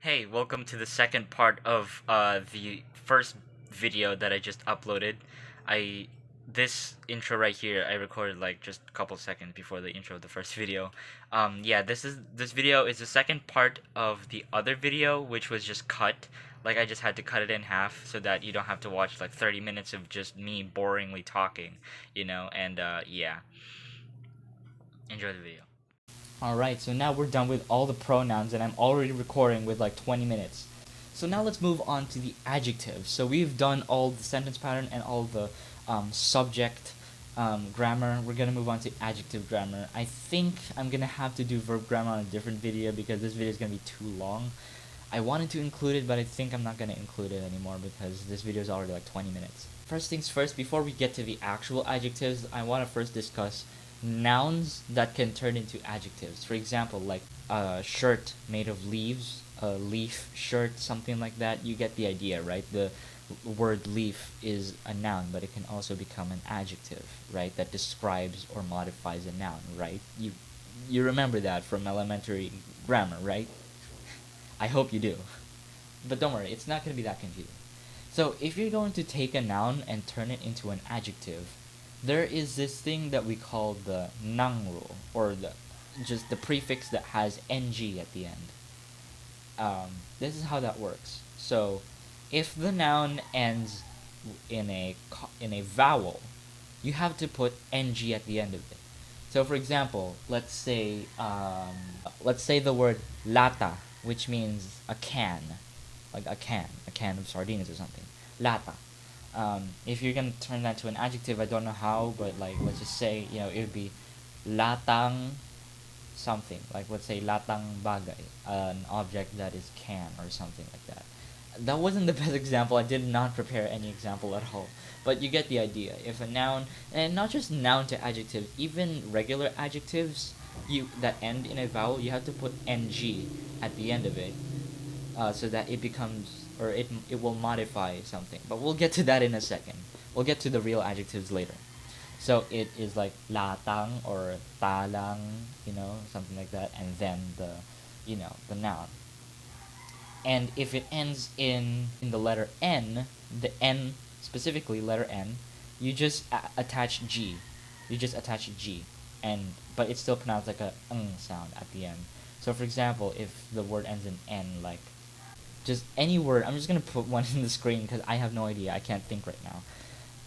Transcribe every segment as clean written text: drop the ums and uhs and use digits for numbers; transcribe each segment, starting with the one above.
Hey, welcome to the second part of the first video that I just uploaded. I This intro right here I recorded like just a couple seconds before the intro of the first video. Yeah, this video is the second part of the other video, which was just cut. Like I just had to cut it in half so that you don't have to watch like 30 minutes of just me boringly talking, and yeah. Enjoy the video. Alright, so now we're done with all the pronouns and I'm already recording with like 20 minutes. So now let's move on to the adjectives. So we've done all the sentence pattern and all the subject grammar. We're gonna move on to adjective grammar. I think I'm gonna have to do verb grammar on a different video because this video is gonna be too long. I wanted to include it, but I think I'm not gonna include it anymore because this video is already like 20 minutes. First things first, before we get to the actual adjectives, I want to first discuss nouns that can turn into adjectives. For example, like a shirt made of leaves, a leaf shirt, something like that. You get the idea, right? The word leaf is a noun, but it can also become an adjective, right? That describes or modifies a noun, right? You remember that from elementary grammar, right? I hope you do. But don't worry, it's not going to be that confusing. So if you're going to take a noun and turn it into an adjective, there is this thing that we call the nang rule, or just the prefix that has ng at the end. This is how that works. So, if the noun ends in a vowel, you have to put ng at the end of it. So, for example, let's say the word lata, which means a can, like a can of sardines or something. Lata. If you're gonna turn that to an adjective, I don't know how, but like let's just say it would be latang something. Like let's say latang bagay, an object that is can or something like that. That wasn't the best example. I did not prepare any example at all, but you get the idea. If a noun, and not just noun to adjectives, even regular adjectives, that end in a vowel, you have to put ng at the end of it, so that it becomes, or it will modify something. But we'll get to that in a second. We'll get to the real adjectives later. So it is like latang or talang, something like that, and then the noun. And if it ends in the letter N, the N specifically letter N, you just attach G. You just attach G, but it's still pronounced like a sound at the end. So for example, if the word ends in N, like just any word, I'm just gonna put one in the screen because I have no idea. I can't think right now.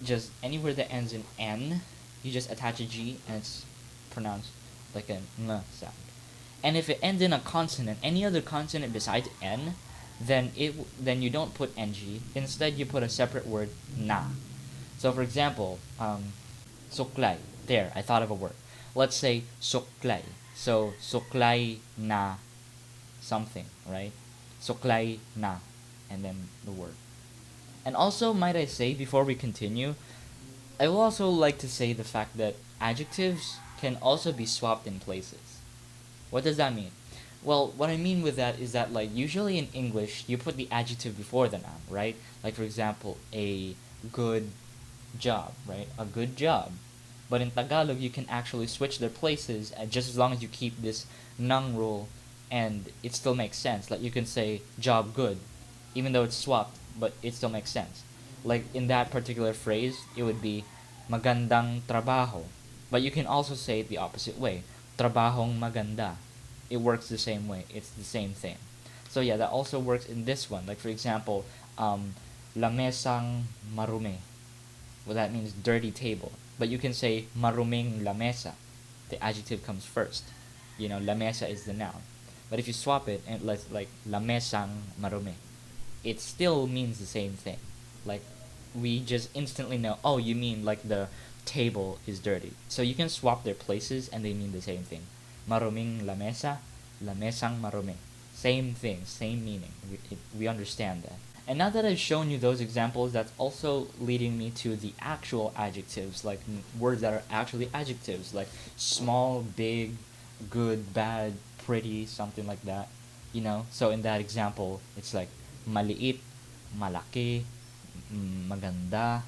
Just any word that ends in N, you just attach a G and it's pronounced like an sound. And if it ends in a consonant, any other consonant besides N, then you don't put ng. Instead, you put a separate word na. So for example, suklay. There, I thought of a word. Let's say suklay. So suklay na something, right? Suklay na, and then the word. And also, might I say, before we continue, I will also like to say the fact that adjectives can also be swapped in places. What does that mean? Well, what I mean with that is that, like, usually in English, you put the adjective before the noun, right? Like, for example, a good job, right? A good job. But in Tagalog, you can actually switch their places, just as long as you keep this nang rule, and it still makes sense. Like, you can say job good, even though it's swapped, but it still makes sense. Like, in that particular phrase, it would be magandang trabajo. But you can also say it the opposite way. Trabahong maganda. It works the same way. It's the same thing. So yeah, that also works in this one. Like for example, lamesang marume. Well, that means dirty table. But you can say maruming lamesa. The adjective comes first. Lamesa is the noun. But if you swap it and like lamesang marume, it still means the same thing. Like we just instantly know, oh, you mean like the table is dirty. So you can swap their places and they mean the same thing. Maruming lamesa, lamesang marume. Same thing, same meaning. We understand that. And now that I've shown you those examples, that's also leading me to the actual adjectives, like words that are actually adjectives, like small, big, good, bad, pretty, something like that. So in that example, it's like maliit, malaki, maganda,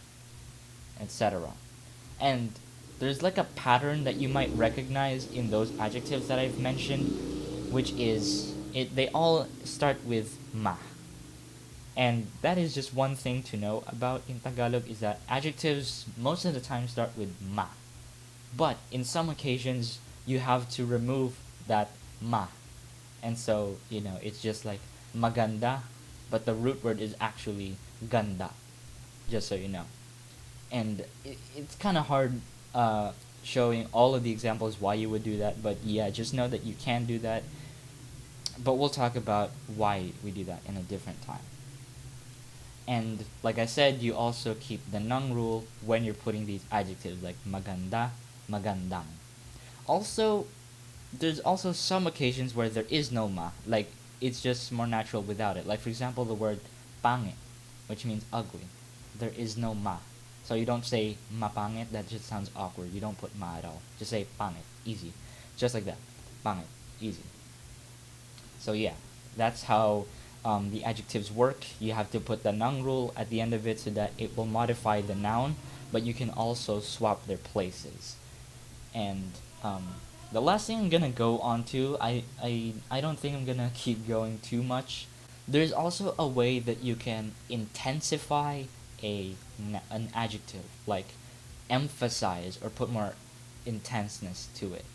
etc. And there's like a pattern that you might recognize in those adjectives that I've mentioned, which is they all start with ma. And that is just one thing to know about in Tagalog is that adjectives most of the time start with ma. But in some occasions you have to remove that ma. And so, it's just like maganda, but the root word is actually ganda, just so you know. And it's kind of hard showing all of the examples why you would do that, but yeah, just know that you can do that. But we'll talk about why we do that in a different time. And like I said, you also keep the nung rule when you're putting these adjectives like maganda, magandang. Also, there's also some occasions where there is no ma, like it's just more natural without it. Like for example, the word pangit, which means ugly. There is no ma. So you don't say mapangit, that just sounds awkward. You don't put ma at all. Just say pangit, easy. Just like that. Pangit, easy. So yeah, that's how the adjectives work. You have to put the noun rule at the end of it so that it will modify the noun, but you can also swap their places. And the last thing I'm gonna go on to, I don't think I'm gonna keep going too much. There's also a way that you can intensify an adjective, like emphasize or put more intenseness to it.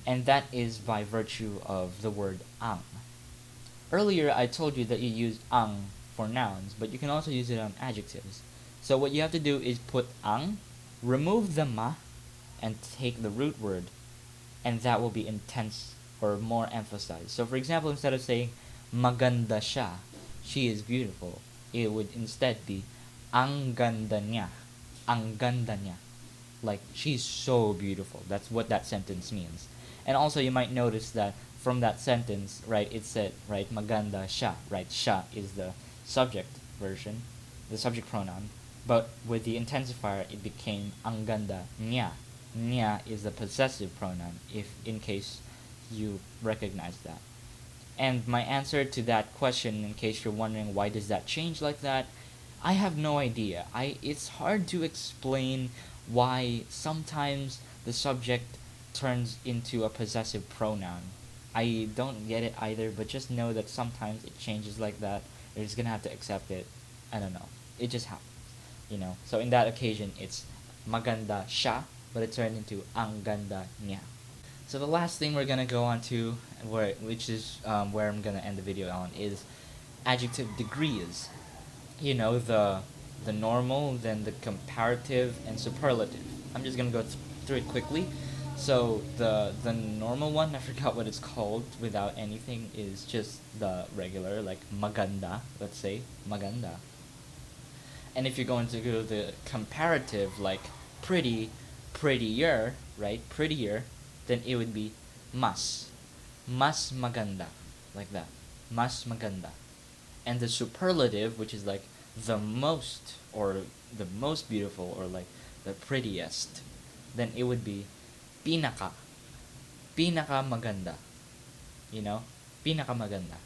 And that is by virtue of the word ang. Earlier, I told you that you use ang for nouns, but you can also use it on adjectives. So what you have to do is put ang, remove the ma, and take the root word, and that will be intense or more emphasized. So for example, instead of saying maganda siya, she is beautiful, it would instead be ang ganda niya, ang ganda niya. Like, she's so beautiful. That's what that sentence means. And also, you might notice that from that sentence, right, it said, right, maganda siya, right, siya is the subject version, the subject pronoun. But with the intensifier, it became ang ganda niya. Niya is the possessive pronoun, if in case you recognize that. And my answer to that question, in case you're wondering why does that change like that, I have no idea. It's hard to explain why sometimes the subject turns into a possessive pronoun. I don't get it either, but just know that sometimes it changes like that. You're just gonna have to accept it. I don't know. It just happens. So in that occasion, it's maganda siya, but it turned into ang ganda niya. So the last thing we're gonna go on to, which is where I'm gonna end the video on, is adjective degrees. The normal, then the comparative and superlative. I'm just gonna go through it quickly. So the normal one, I forgot what it's called without anything, is just the regular, like maganda, let's say maganda. And if you're going to go the comparative, like pretty, prettier, right, prettier, then it would be mas maganda, like that, mas maganda. And the superlative, which is like the most, or the most beautiful, or like the prettiest, then it would be pinaka, pinaka maganda, pinaka maganda.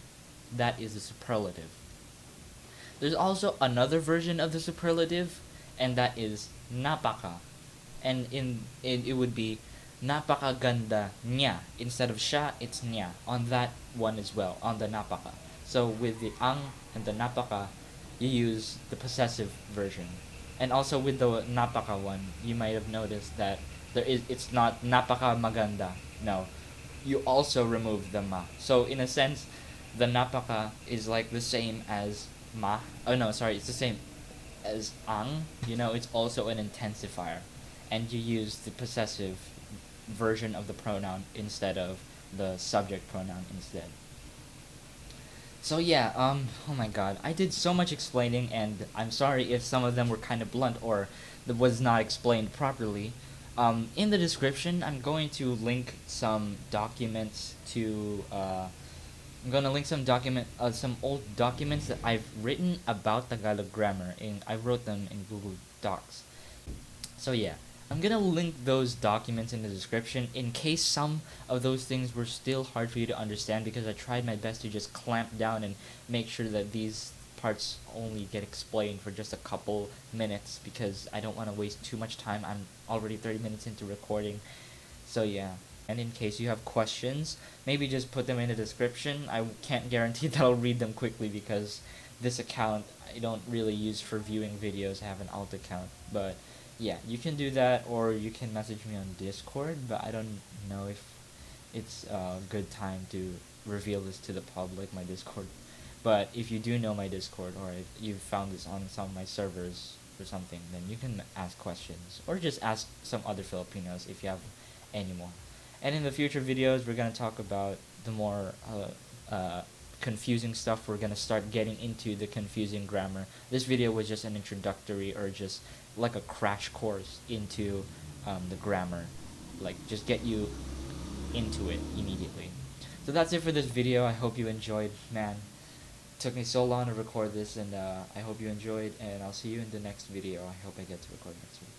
That is the superlative. There's also another version of the superlative, and that is napaka. And it would be napakaganda niya. Instead of siya, it's niya. On that one as well, on the napaka. So with the ang and the napaka, you use the possessive version. And also with the napaka one, you might have noticed that it's not napaka maganda. No. You also remove the ma. So in a sense, the napaka is like the same as ma. Oh no, sorry, it's the same as ang. It's also an intensifier. And you use the possessive version of the pronoun instead of the subject pronoun instead. So yeah, oh my god, I did so much explaining, and I'm sorry if some of them were kind of blunt or that was not explained properly. In the description, I'm going to link some documents to. I'm gonna link some old documents that I've written about Tagalog grammar. I wrote them in Google Docs. So yeah, I'm gonna link those documents in the description in case some of those things were still hard for you to understand, because I tried my best to just clamp down and make sure that these parts only get explained for just a couple minutes, because I don't want to waste too much time. I'm already 30 minutes into recording. So yeah. And in case you have questions, maybe just put them in the description. I can't guarantee that I'll read them quickly because this account I don't really use for viewing videos. I have an alt account. But yeah, you can do that, or you can message me on Discord, but I don't know if it's a good time to reveal this to the public, my Discord. But if you do know my Discord, or if you've found this on some of my servers or something, then you can ask questions, or just ask some other Filipinos if you have any more. And in the future videos, we're gonna talk about the more confusing stuff. We're gonna start getting into the confusing grammar. This video was just an introductory, or just like a crash course into the grammar, like just get you into it immediately. So that's it for this video. I hope you enjoyed. Man, it took me so long to record this, and I hope you enjoyed, and I'll see you in the next video. I hope I get to record next week.